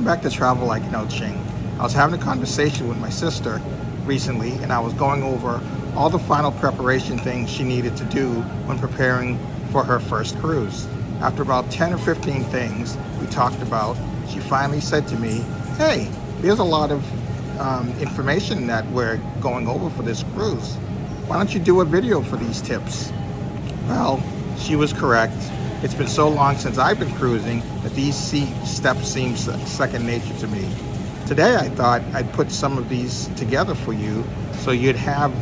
Welcome back to Travel Like No Ching. I was having a conversation with my sister recently, and I was going over all the final preparation things she needed to do when preparing for her first cruise. After about 10 or 15 things we talked about, she finally said to me, "Hey, there's a lot of information that we're going over for this cruise. Why don't you do a video for these tips?" Well, she was correct. It's been so long since I've been cruising that these steps seem second nature to me. Today I thought I'd put some of these together for you so you'd have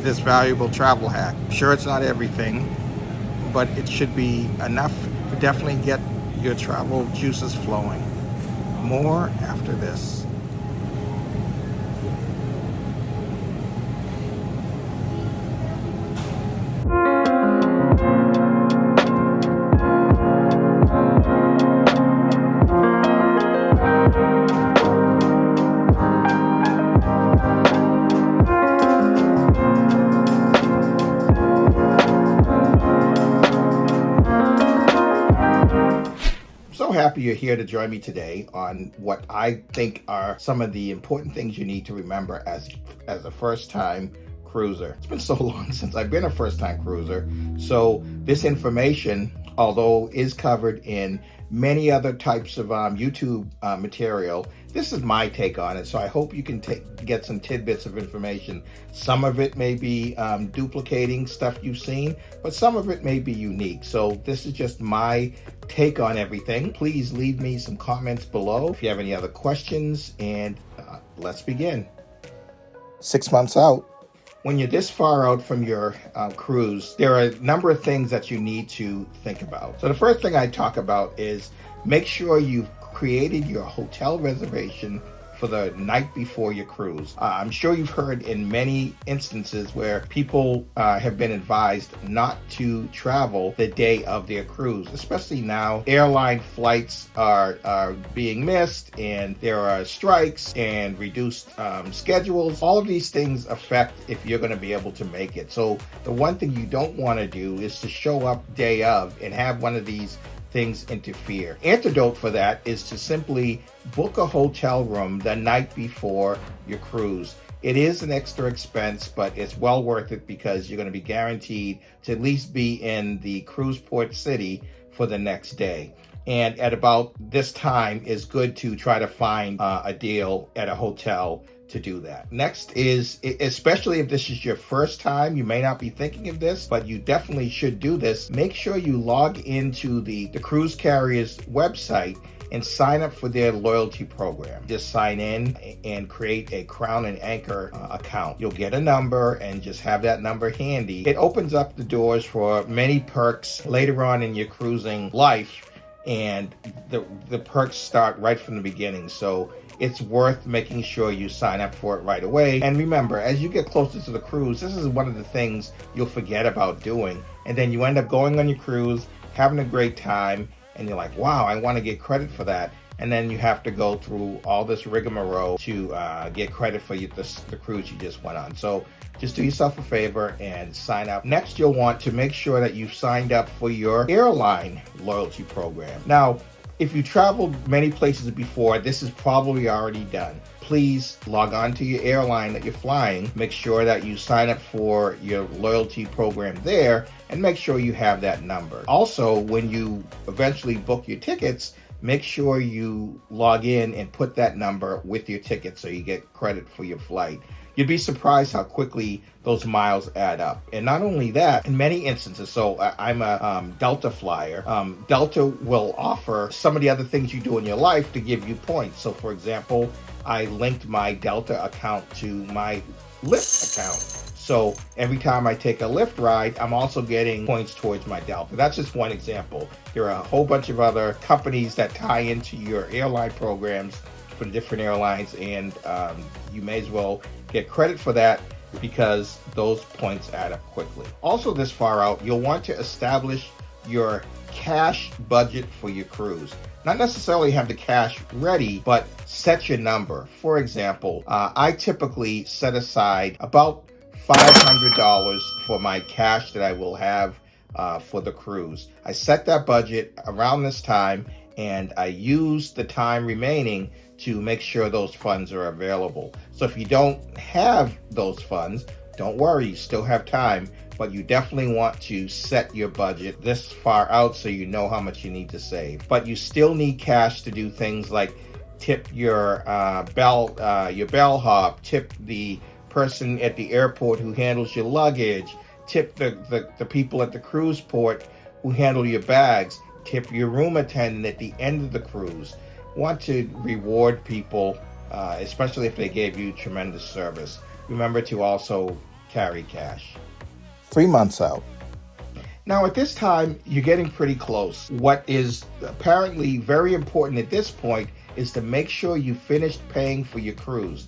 this valuable travel hack. I'm sure it's not everything, but it should be enough to definitely get your travel juices flowing. More after this. So happy you're here to join me today on what I think are some of the important things you need to remember as a first-time cruiser. It's been so long since I've been a first-time cruiser, so this information, although is covered in many other types of YouTube material, this is my take on it, so I hope you can get some tidbits of information. Some of it may be duplicating stuff you've seen, but some of it may be unique. So this is just my take on everything. Please leave me some comments below if you have any other questions, and let's begin. 6 months out. When you're this far out from your cruise, there are a number of things that you need to think about. So the first thing I talk about is make sure you've created your hotel reservation for the night before your cruise. I'm sure you've heard in many instances where people have been advised not to travel the day of their cruise, especially now. Airline flights are being missed, and there are strikes and reduced schedules. All of these things affect if you're going to be able to make it. So the one thing you don't want to do is to show up day of and have one of these things interfere. Antidote for that is to simply book a hotel room the night before your cruise. It is an extra expense, but it's well worth it because you're going to be guaranteed to at least be in the cruise port city for the next day. And at about this time, it's good to try to find a deal at a hotel to do that. Next is, especially if this is your first time, you may not be thinking of this, but you definitely should do this. Make sure you log into the cruise carrier's website and sign up for their loyalty program. Just sign in and create a Crown and Anchor account. You'll get a number and just have that number handy. It opens up the doors for many perks later on in your cruising life, and the perks start right from the beginning. So it's worth making sure you sign up for it right away. And remember, as you get closer to the cruise, this is one of the things you'll forget about doing. And then you end up going on your cruise, having a great time, and you're like, wow, I want to get credit for that. And then you have to go through all this rigmarole to get credit for the cruise you just went on. So just do yourself a favor and sign up. Next, you'll want to make sure that you've signed up for your airline loyalty program. Now, if you traveled many places before, this is probably already done. Please log on to your airline that you're flying. Make sure that you sign up for your loyalty program there, and make sure you have that number. Also, when you eventually book your tickets, make sure you log in and put that number with your ticket so you get credit for your flight. You'd be surprised how quickly those miles add up. And not only that, in many instances, so I'm a Delta flyer, Delta will offer some of the other things you do in your life to give you points. So for example, I linked my Delta account to my Lyft account. So every time I take a Lyft ride, I'm also getting points towards my Delta. That's just one example. There are a whole bunch of other companies that tie into your airline programs for the different airlines, and you may as well get credit for that because those points add up quickly. Also, this far out, you'll want to establish your cash budget for your cruise. Not necessarily have the cash ready, but set your number. For example, I typically set aside about $500 for my cash that I will have for the cruise. I set that budget around this time, and I use the time remaining to make sure those funds are available. So if you don't have those funds, don't worry, you still have time, but you definitely want to set your budget this far out so you know how much you need to save. But you still need cash to do things like tip your bellhop, tip the person at the airport who handles your luggage, tip the people at the cruise port who handle your bags, tip your room attendant at the end of the cruise. Want to reward people, especially if they gave you tremendous service. Remember to also carry cash. 3 months out. Now, at this time, you're getting pretty close. What is apparently very important at this point is to make sure you finished paying for your cruise.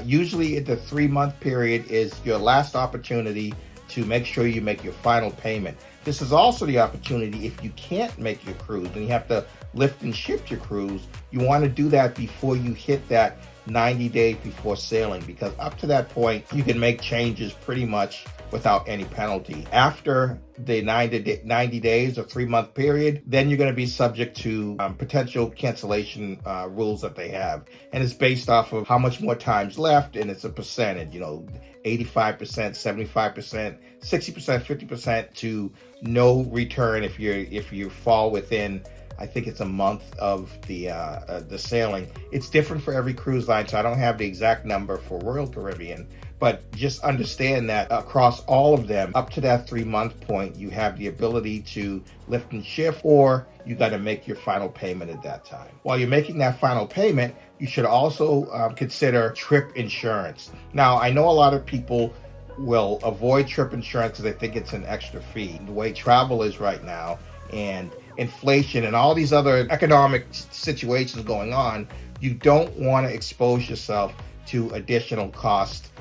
Usually, the 3-month period is your last opportunity to make sure you make your final payment. This is also the opportunity if you can't make your cruise and you have to lift and shift your cruise, you want to do that before you hit that 90 days before sailing, because up to that point, you can make changes pretty much without any penalty. After the 90 days or 3-month period, then you're going to be subject to potential cancellation rules that they have. And it's based off of how much more time's left, and it's a percentage, 85%, 75%, 60%, 50% to no return if you fall within, I think it's a month of the sailing. It's different for every cruise line, so I don't have the exact number for Royal Caribbean, but just understand that across all of them, up to that 3-month point, you have the ability to lift and shift, or you got to make your final payment at that time. While you're making that final payment, you should also consider trip insurance. Now, I know a lot of people will avoid trip insurance because they think it's an extra fee. The way travel is right now, and inflation and all these other economic situations going on, you don't want to expose yourself to additional cost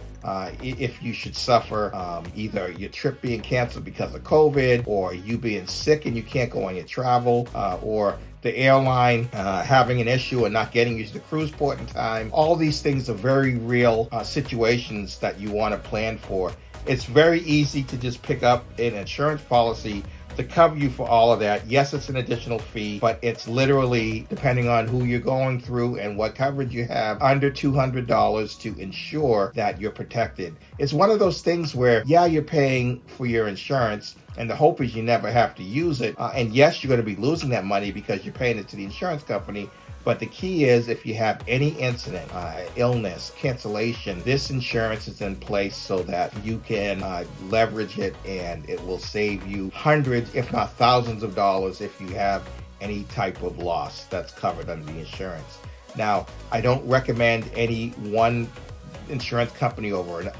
if you should suffer either your trip being canceled because of COVID, or you being sick and you can't go on your travel, or the airline having an issue and not getting you to the cruise port in time. All these things are very real situations that you want to plan for. It's very easy to just pick up an insurance policy to cover you for all of that. Yes, it's an additional fee, but it's literally, depending on who you're going through and what coverage you have, under $200 to ensure that you're protected. It's one of those things where, yeah, you're paying for your insurance, and the hope is you never have to use it. And yes, you're going to be losing that money because you're paying it to the insurance company. But the key is, if you have any incident, illness, cancellation, this insurance is in place so that you can leverage it, and it will save you hundreds, if not thousands of dollars if you have any type of loss that's covered under the insurance. Now, I don't recommend any one insurance company over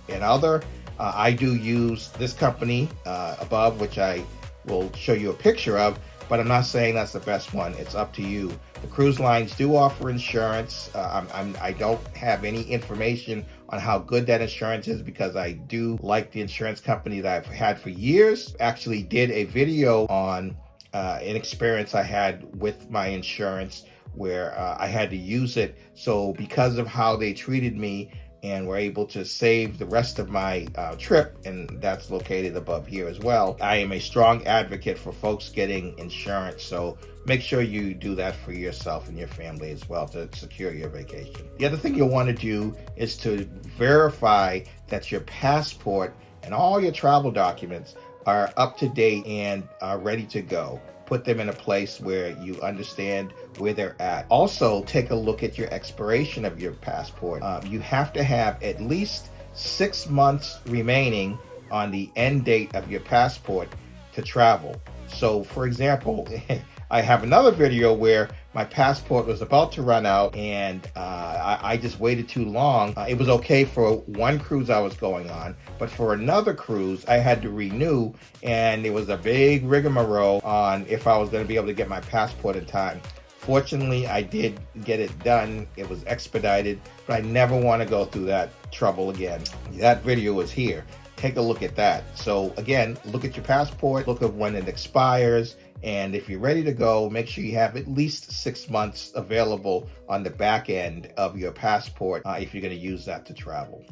another. I do use this company above, which I will show you a picture of, but I'm not saying that's the best one. It's up to you. The cruise lines do offer insurance. I don't have any information on how good that insurance is, because I do like the insurance company that I've had for years. Actually did a video on an experience I had with my insurance where I had to use it. So because of how they treated me, and were able to save the rest of my trip, and that's located above here as well. I am a strong advocate for folks getting insurance, so make sure you do that for yourself and your family as well to secure your vacation. The other thing you'll want to do is to verify that your passport and all your travel documents are up to date and are ready to go. Put them in a place where you understand where they're at. Also, take a look at your expiration of your passport. You have to have at least 6 months remaining on the end date of your passport to travel. So, for example, I have another video where my passport was about to run out, and I just waited too long. It was okay for one cruise I was going on, but for another cruise, I had to renew, and it was a big rigmarole on if I was going to be able to get my passport in time. Fortunately, I did get it done. It was expedited, but I never want to go through that trouble again. That video is here. Take a look at that. So again, look at your passport, look at when it expires, and if you're ready to go, make sure you have at least 6 months available on the back end of your passport if you're going to use that to travel.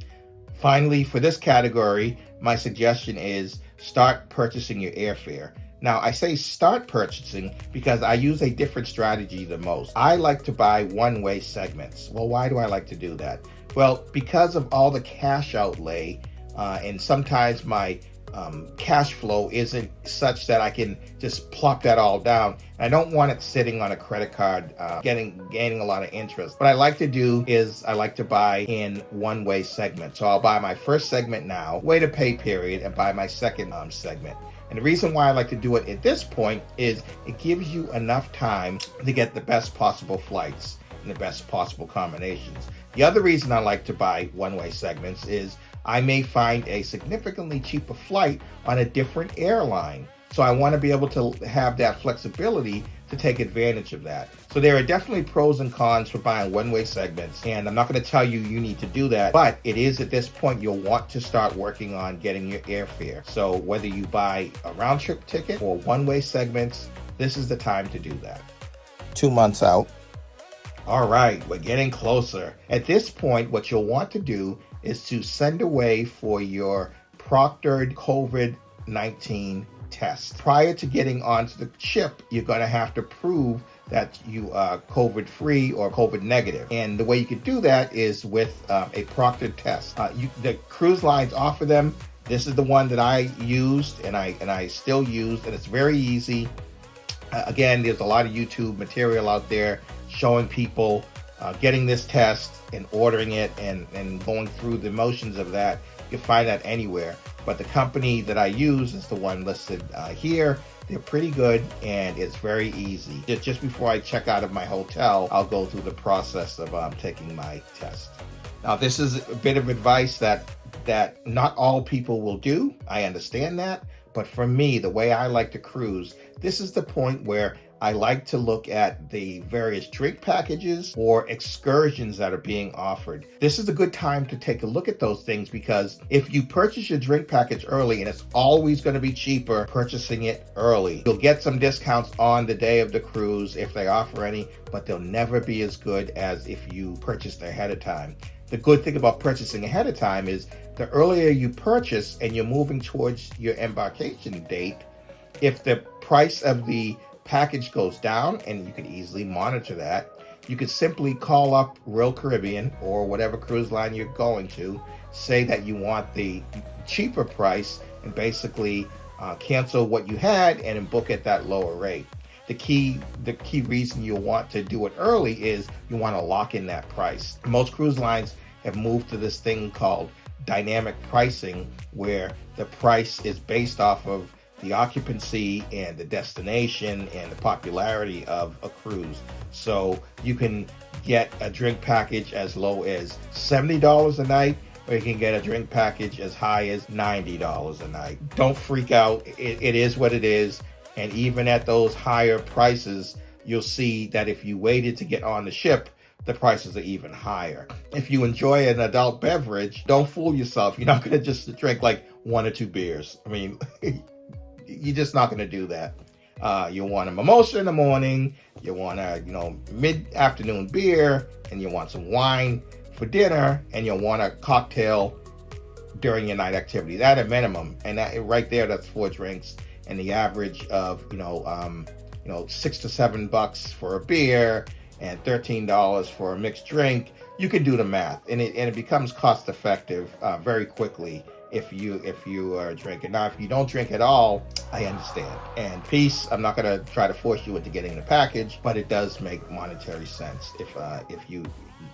Finally, for this category, my suggestion is start purchasing your airfare. Now, I say start purchasing because I use a different strategy than most. I like to buy one-way segments. Well, why do I like to do that? Well, because of all the cash outlay, and sometimes my cash flow isn't such that I can just plop that all down. I don't want it sitting on a credit card, gaining a lot of interest. What I like to do is I like to buy in one-way segments. So I'll buy my first segment now, wait a pay period, and buy my second segment. And the reason why I like to do it at this point is it gives you enough time to get the best possible flights and the best possible combinations. The other reason I like to buy one-way segments is I may find a significantly cheaper flight on a different airline. So I want to be able to have that flexibility to take advantage of that. So there are definitely pros and cons for buying one-way segments, and I'm not going to tell you need to do that, but it is at this point you'll want to start working on getting your airfare. So whether you buy a round-trip ticket or one-way segments, this is the time to do that. 2 months out. All right, we're getting closer. At this point, what you'll want to do is to send away for your proctored COVID-19 test. Prior to getting onto the ship, you're going to have to prove that you are COVID-free or COVID negative. And the way you could do that is with a proctored test. The cruise lines offer them. This is the one that I used and I still use, and it's very easy. Again, there's a lot of YouTube material out there showing people getting this test and ordering it and going through the motions of that. You can find that anywhere. But the company that I use is the one listed here. They're pretty good and it's very easy. Just before I check out of my hotel, I'll go through the process of taking my test. Now, this is a bit of advice that not all people will do. I understand that. But for me, the way I like to cruise, this is the point where I like to look at the various drink packages or excursions that are being offered. This is a good time to take a look at those things because if you purchase your drink package early, and it's always going to be cheaper purchasing it early, you'll get some discounts on the day of the cruise if they offer any, but they'll never be as good as if you purchased ahead of time. The good thing about purchasing ahead of time is the earlier you purchase and you're moving towards your embarkation date, if the price of the package goes down, and you can easily monitor that, you could simply call up Royal Caribbean or whatever cruise line you're going to, say that you want the cheaper price and basically cancel what you had and then book at that lower rate. The key reason you want to do it early is you want to lock in that price. Most cruise lines have moved to this thing called dynamic pricing, where the price is based off of the occupancy and the destination and the popularity of a cruise. So you can get a drink package as low as $70 a night, or you can get a drink package as high as $90 a night. Don't freak out. It is what it is. And even at those higher prices, you'll see that if you waited to get on the ship, the prices are even higher. If you enjoy an adult beverage, don't fool yourself. You're not going to just drink like 1 or 2 beers. I mean, you're just not going to do that. You want a mimosa in the morning, you want a mid-afternoon beer, and you want some wine for dinner, and you want a cocktail during your night activity. That at minimum, and that right there, that's 4 drinks, and the average of $6 to $7 for a beer and $13 for a mixed drink. You can do the math, and it becomes cost effective very quickly if you are drinking. Now, if you don't drink at all, I understand. And peace, I'm not going to try to force you into getting the package, but it does make monetary sense if you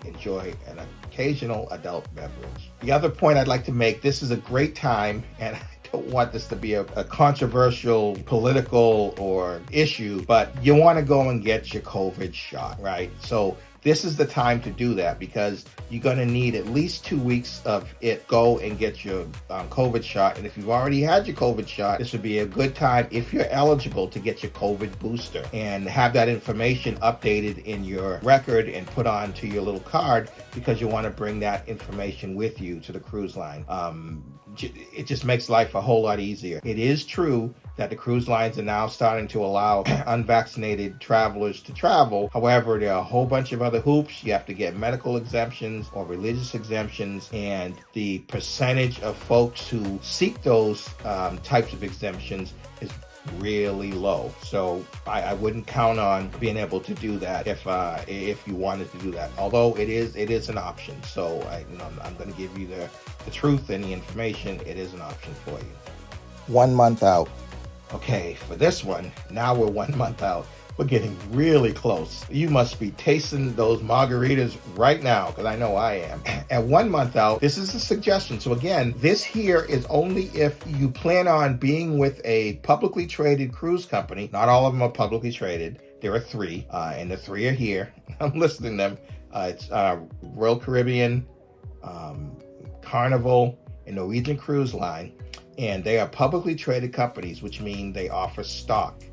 enjoy an occasional adult beverage. The other point I'd like to make, this is a great time, and I don't want this to be a controversial political or issue, but you want to go and get your COVID shot, right? So this is the time to do that because you're going to need at least 2 weeks of it. Go and get your COVID shot. And if you've already had your COVID shot, this would be a good time, if you're eligible, to get your COVID booster and have that information updated in your record and put onto your little card, because you want to bring that information with you to the cruise line. It just makes life a whole lot easier. It is true that the cruise lines are now starting to allow unvaccinated travelers to travel. However, there are a whole bunch of other hoops. You have to get medical exemptions or religious exemptions, and the percentage of folks who seek those types of exemptions is really low. So I wouldn't count on being able to do that if you wanted to do that. Although it is an option. So I'm going to give you the truth and the information. It is an option for you. 1 month out. Okay, for this one, now we're 1 month out. We're getting really close. You must be tasting those margaritas right now, because I know I am. At 1 month out, this is a suggestion. So again, this here is only if you plan on being with a publicly traded cruise company. Not all of them are publicly traded. There are 3, and the 3 are here. I'm listing them. It's Royal Caribbean, Carnival, and Norwegian Cruise Line. And they are publicly traded companies, which mean they offer stock.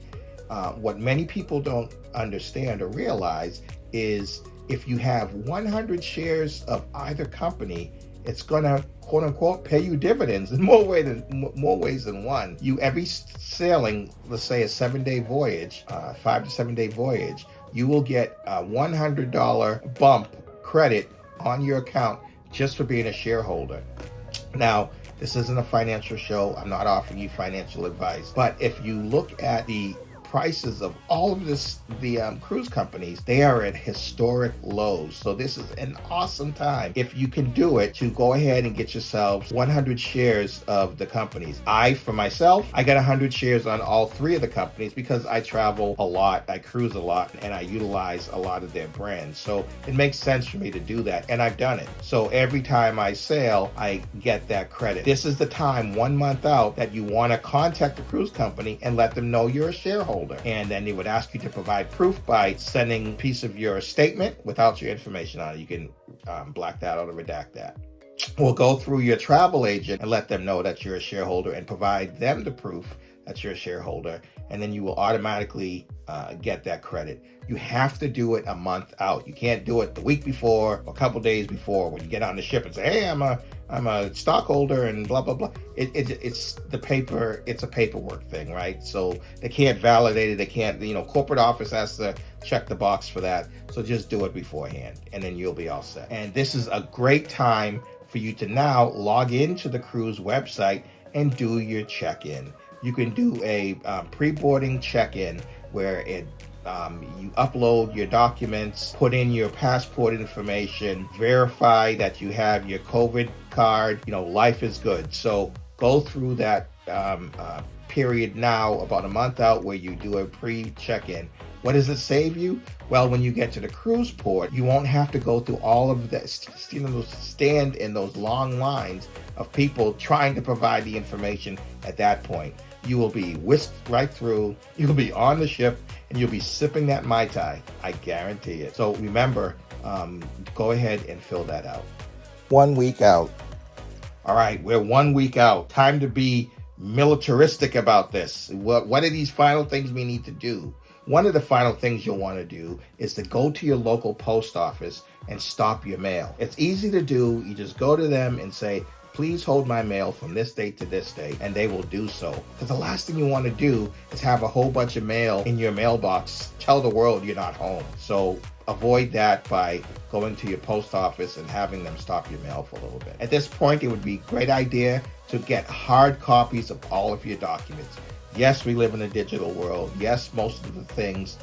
What many people don't understand or realize is if you have 100 shares of either company, it's going to, quote unquote, pay you dividends in more ways than one. Every sailing, let's say a 7-day voyage, 5 to 7 day voyage, you will get a $100 bump credit on your account just for being a shareholder. Now, this isn't a financial show. I'm not offering you financial advice. But if you look at the prices of all of the cruise companies, they are at historic lows. So this is an awesome time, if you can do it, to go ahead and get yourselves 100 shares of the companies. For myself, I got 100 shares on all 3 of the companies because I travel a lot, I cruise a lot, and I utilize a lot of their brands. So it makes sense for me to do that, and I've done it. So every time I sail, I get that credit. This is the time, 1 month out, that you want to contact the cruise company and let them know you're a shareholder. And then they would ask you to provide proof by sending a piece of your statement without your information on it. You can black that out or redact that. We'll go through your travel agent and let them know that you're a shareholder and provide them the proof that you're a shareholder. And then you will automatically get that credit. You have to do it a month out. You can't do it the week before or a couple days before when you get on the ship and say, hey, I'm a stockholder and blah, blah, blah. It's the paper. It's a paperwork thing, right? So they can't validate it. They can't, corporate office has to check the box for that. So just do it beforehand and then you'll be all set. And this is a great time for you to now log into the cruise website and do your check-in. You can do a pre-boarding check-in where you upload your documents, put in your passport information, verify that you have your COVID card. Life is good. So go through that period now, about a month out, where you do a pre-check-in. What does it save you? Well, when you get to the cruise port, you won't have to go through all of that, stand in those long lines of people trying to provide the information at that point. You will be whisked right through, you'll be on the ship, and you'll be sipping that Mai Tai. I guarantee it. So remember, go ahead and fill that out. 1 week out. All right, we're 1 week out. Time to be militaristic about this. What are these final things we need to do? One of the final things you'll want to do is to go to your local post office and stop your mail. It's easy to do. You just go to them and say, please hold my mail from this date to this date, and they will do so. Because the last thing you want to do is have a whole bunch of mail in your mailbox. Tell the world you're not home. So avoid that by going to your post office and having them stop your mail for a little bit. At this point, it would be a great idea to get hard copies of all of your documents. Yes, we live in a digital world. Yes, most of the things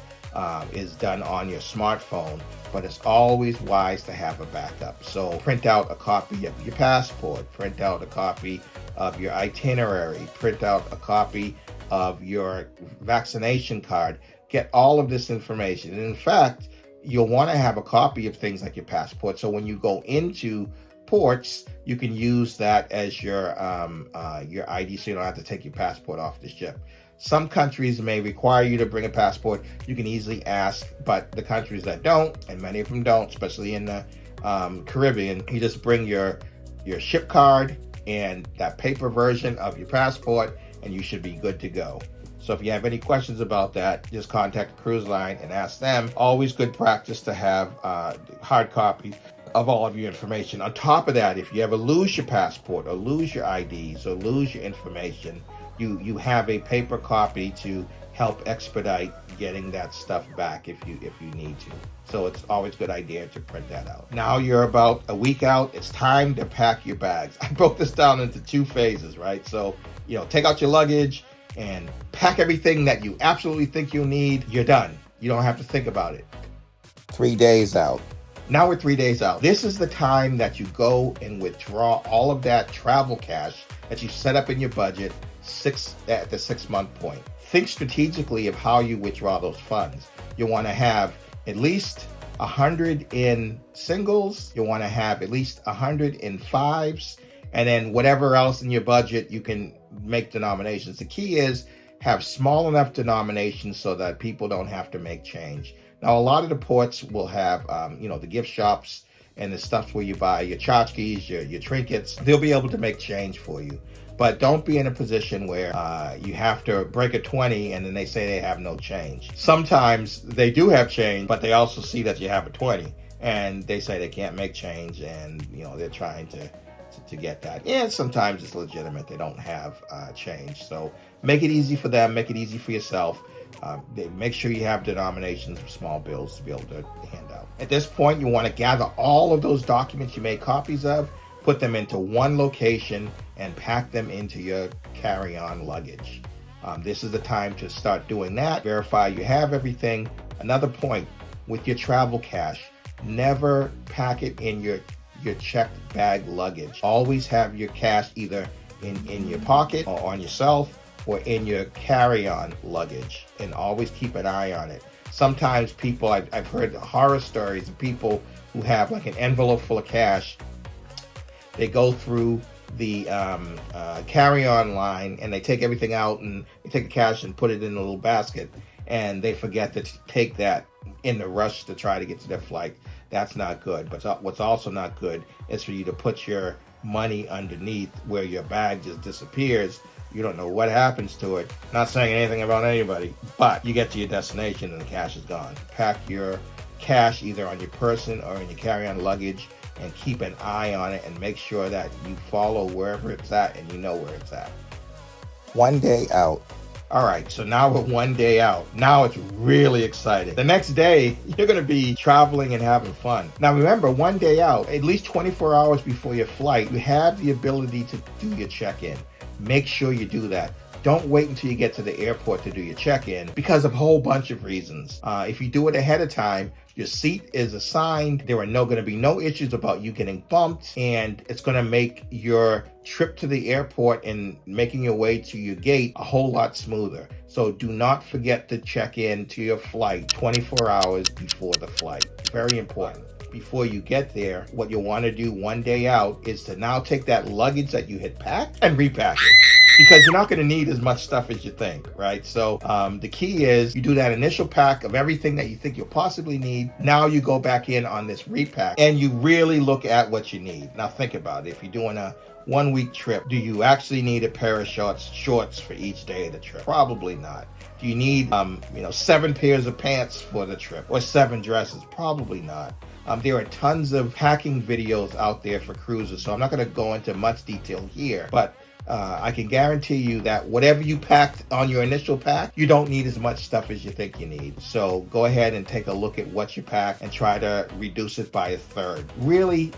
is done on your smartphone, but it's always wise to have a backup. So print out a copy of your passport, print out a copy of your itinerary, print out a copy of your vaccination card. Get all of this information. And in fact, you'll want to have a copy of things like your passport. So when you go into ports, you can use that as your ID, so you don't have to take your passport off the ship. Some countries may require you to bring a passport. You can easily ask, but the countries that don't, and many of them don't, especially in the Caribbean, you just bring your ship card and that paper version of your passport, and you should be good to go. So if you have any questions about that, just contact the cruise line and ask them. Always good practice to have hard copies of all of your information. On top of that, if you ever lose your passport or lose your IDs or lose your information, you have a paper copy to help expedite getting that stuff back if you need to. So it's always a good idea to print that out. Now you're about a week out. It's time to pack your bags. I broke this down into 2 phases, right? So, take out your luggage, and pack everything that you absolutely think you'll need. You're done. You don't have to think about it. 3 days out. Now we're 3 days out. This is the time that you go and withdraw all of that travel cash that you set up in your budget at the 6-month point. Think strategically of how you withdraw those funds. You want to have at least 100 in singles. You want to have at least 100 in fives. And then whatever else in your budget, you can make denominations. The key is have small enough denominations so that people don't have to make change. Now, a lot of the ports will have, the gift shops and the stuff where you buy your tchotchkes, your trinkets. They'll be able to make change for you. But don't be in a position where you have to break a 20 and then they say they have no change. Sometimes they do have change, but they also see that you have a 20 and they say they can't make change, and they're trying to get that. And sometimes it's legitimate. They don't have change. So make it easy for them. Make it easy for yourself. Make sure you have denominations of small bills to be able to hand out. At this point, you want to gather all of those documents you made copies of, put them into one location, and pack them into your carry-on luggage. This is the time to start doing that. Verify you have everything. Another point, with your travel cash, never pack it in your checked bag luggage. Always have your cash either in your pocket or on yourself or in your carry-on luggage, and always keep an eye on it. Sometimes people, I've heard horror stories of people who have like an envelope full of cash. They go through the carry-on line and they take everything out, and they take the cash and put it in a little basket, and they forget to take that in the rush to try to get to their flight. That's not good. But what's also not good is for you to put your money underneath where your bag just disappears. You don't know what happens to it. Not saying anything about anybody, but you get to your destination and the cash is gone. Pack your cash either on your person or in your carry-on luggage, and keep an eye on it and make sure that you follow wherever it's at and you know where it's at. 1 day out. All right, so now we're 1 day out. Now it's really exciting. The next day, you're going to be traveling and having fun. Now remember, 1 day out, at least 24 hours before your flight, you have the ability to do your check-in. Make sure you do that. Don't wait until you get to the airport to do your check-in because of a whole bunch of reasons. If you do it ahead of time, your seat is assigned. There are going to be no issues about you getting bumped, and it's going to make your trip to the airport and making your way to your gate a whole lot smoother. So do not forget to check in to your flight 24 hours before the flight. Very important. Before you get there, what you'll want to do 1 day out is to now take that luggage that you had packed and repack it, because you're not going to need as much stuff as you think, right? So the key is you do that initial pack of everything that you think you'll possibly need. Now you go back in on this repack and you really look at what you need. Now think about it. If you're doing a 1 week trip, do you actually need a pair of shorts for each day of the trip? Probably not. Do you need 7 pairs of pants for the trip or 7 dresses? Probably not. There are tons of packing videos out there for cruises, so I'm not going to go into much detail here, but I can guarantee you that whatever you packed on your initial pack, you don't need as much stuff as you think you need. So go ahead and take a look at what you pack and try to reduce it by a third. Really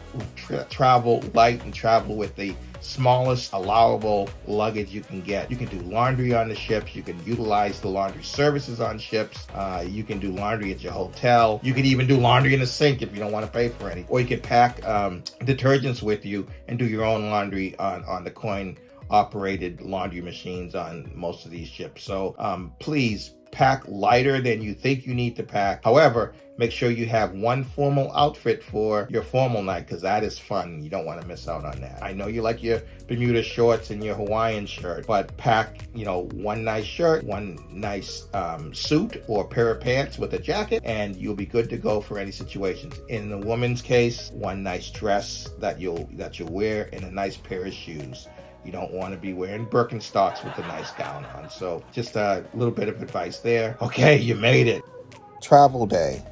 travel light and travel with the smallest allowable luggage you can get. You can do laundry on the ships. You can utilize the laundry services on ships. You can do laundry at your hotel. You can even do laundry in the sink if you don't want to pay for any. Or you can pack detergents with you and do your own laundry on the coin operated laundry machines on most of these ships. So please pack lighter than you think you need to pack. However, make sure you have one formal outfit for your formal night, because that is fun. You don't want to miss out on that. I know you like your Bermuda shorts and your Hawaiian shirt, but pack, one nice shirt, one nice suit or pair of pants with a jacket, and you'll be good to go for any situations. In the woman's case, one nice dress that you'll wear and a nice pair of shoes. You don't want to be wearing Birkenstocks with a nice gown on. So just a little bit of advice there. Okay, you made it. Travel day.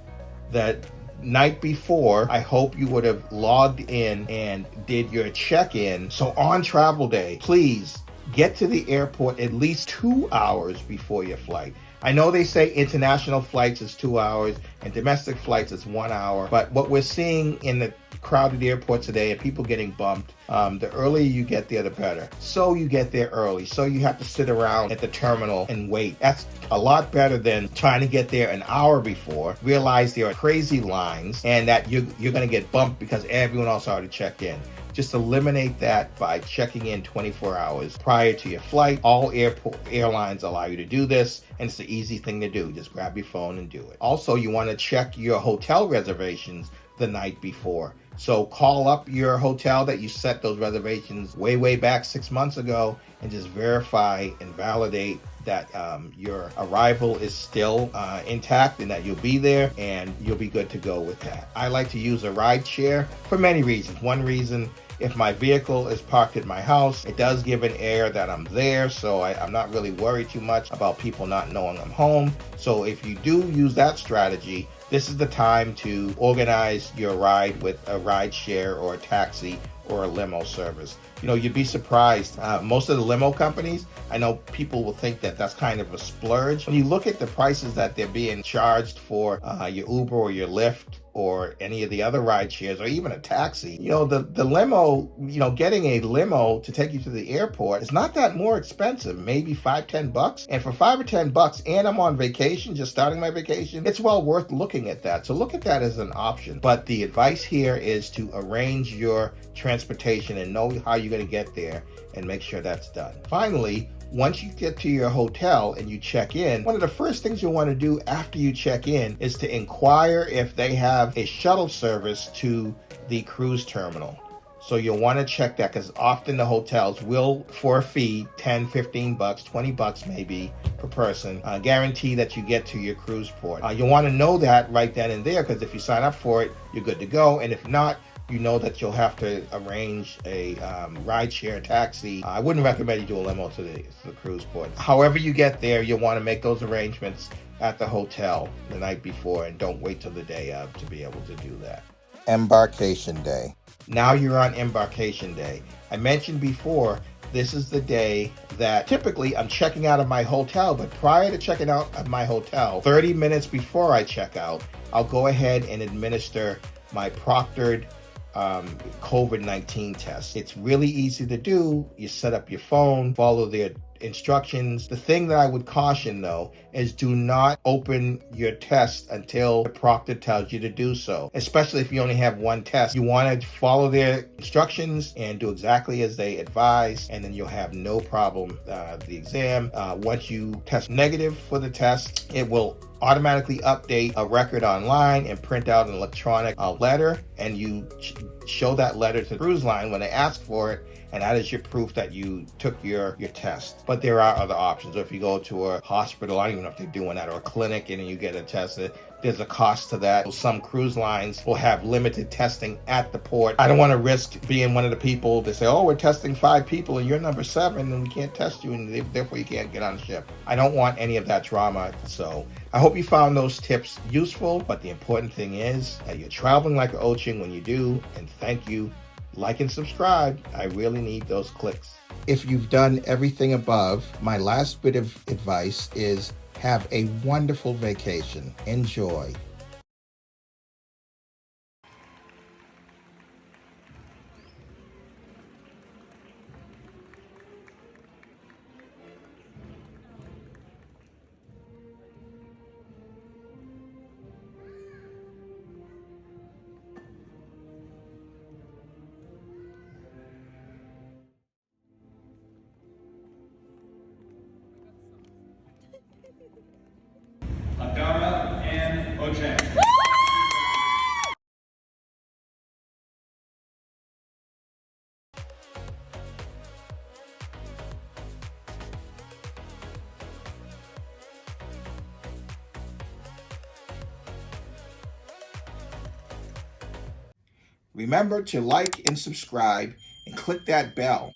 That night before, I hope you would have logged in and did your check-in. So on travel day, please get to the airport at least 2 hours before your flight. I know they say international flights is 2 hours and domestic flights is 1 hour, but what we're seeing in the crowded airport today and people getting bumped. The earlier you get there, the better. So you get there early. So you have to sit around at the terminal and wait. That's a lot better than trying to get there an hour before, realize there are crazy lines, and that you're going to get bumped because everyone else already checked in. Just eliminate that by checking in 24 hours prior to your flight. All airlines allow you to do this, and it's the easy thing to do. Just grab your phone and do it. Also, you want to check your hotel reservations the night before. So call up your hotel that you set those reservations way back 6 months ago and just verify and validate that your arrival is still intact and that you'll be there, and you'll be good to go with that. I like to use a ride share for many reasons. One reason, if my vehicle is parked at my house, it does give an air that I'm there, so I'm not really worried too much about people not knowing I'm home. So if you do use that strategy, this is the time to organize your ride with a ride share or a taxi or a limo service. You know, you'd be surprised. Most of the limo companies, I know people will think that that's kind of a splurge. When you look at the prices that they're being charged for your Uber or your Lyft or any of the other ride shares or even a taxi, you know, the limo, you know, getting a limo to take you to the airport is not that more expensive, maybe $5-10. And for $5 or $10, and I'm on vacation, just starting my vacation, it's well worth looking at that. So look at that as an option. But the advice here is to arrange your transportation and know how you're going to get there and make sure that's done. Finally, once you get to your hotel and you check in, one of the first things you'll want to do after you check in is to inquire if they have a shuttle service to the cruise terminal. So you'll want to check that, because often the hotels will, for a fee, $10-15, $20 maybe per person, guarantee that you get to your cruise port. You'll want to know that right then and there, because if you sign up for it, you're good to go. And if not, you know that you'll have to arrange a rideshare taxi. I wouldn't recommend you do a limo to the cruise port. However you get there, you'll want to make those arrangements at the hotel the night before, and don't wait till the day of to be able to do that. Embarkation day. Now you're on embarkation day. I mentioned before, this is the day that typically I'm checking out of my hotel, but prior to checking out of my hotel, 30 minutes before I check out, I'll go ahead and administer my proctored COVID-19 test. It's really easy to do. You set up your phone, follow their instructions. The thing that I would caution, though, is do not open your test until the proctor tells you to do so, especially if you only have one test. You want to follow their instructions and do exactly as they advise, and then you'll have no problem the exam. Once you test negative for the test, it will automatically update a record online and print out an electronic letter, and you show that letter to the cruise line when they ask for it, and that is your proof that you took your test. But there are other options. Or if you go to a hospital, I don't even know if they're doing that, or a clinic, and you get it tested, there's a cost to that. Some cruise lines will have limited testing at the port. I don't want to risk being one of the people that say, oh, we're testing 5 people and you're number 7 and we can't test you and therefore you can't get on the ship. I don't want any of that drama. So I hope you found those tips useful, but the important thing is that you're traveling like an ocean when you do, and thank you. Like and subscribe. I really need those clicks. If you've done everything above, my last bit of advice is have a wonderful vacation. Enjoy. Abdara and Ojang. Remember to like and subscribe and click that bell